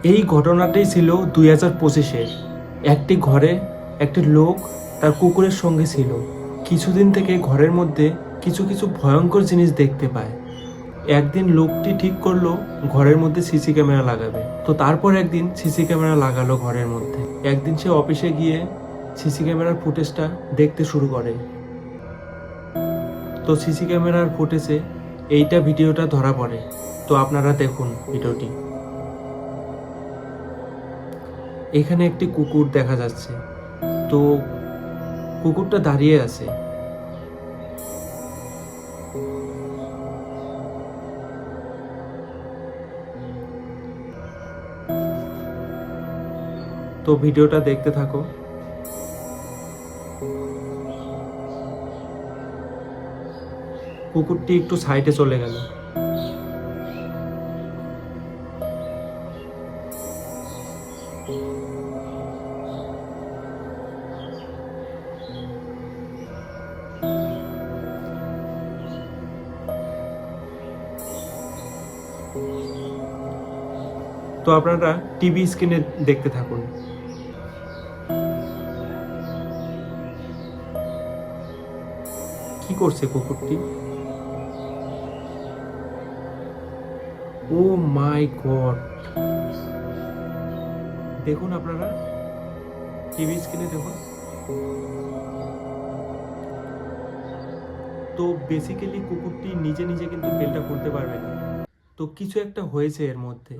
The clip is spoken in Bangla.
এই ঘটনাটি ছিল 2025-এর। একটি ঘরে একটি লোক তার কুকুরের সঙ্গে ছিল। কিছুদিন থেকে ঘরের মধ্যে কিছু কিছু ভয়ঙ্কর জিনিস দেখতে পায়। একদিন লোকটি ঠিক করলো ঘরের মধ্যে সিসি ক্যামেরা লাগাবে। তো তারপর একদিন সিসি ক্যামেরা লাগালো ঘরের মধ্যে। একদিন সে অফিসে গিয়ে সিসি ক্যামেরার ফুটেজটা দেখতে শুরু করে। তো সিসি ক্যামেরার ফুটেজে এইটা ভিডিওটা ধরা পড়ে। তো আপনারা দেখুন ভিডিওটি। এখানে একটি কুকুর দেখা যাচ্ছে। তো কুকুরটা দাঁড়িয়ে আছে। তো ভিডিওটা দেখতে থাকো। কুকুরটি একটু সাইডে চলে গেল। তো আপনারা টিভি স্ক্রিনে দেখতে থাকুন। কি করছে কুকুরটি? ও মাই গড! দেখুন আপনারা টিভি স্ক্রিনে দেখুন। তো বেসিক্যালি কুকুরটি নিজে নিজে কিন্তু বেলটা খুলতে পারবে না। তো কিছু একটা হয়েছে এর মধ্যে।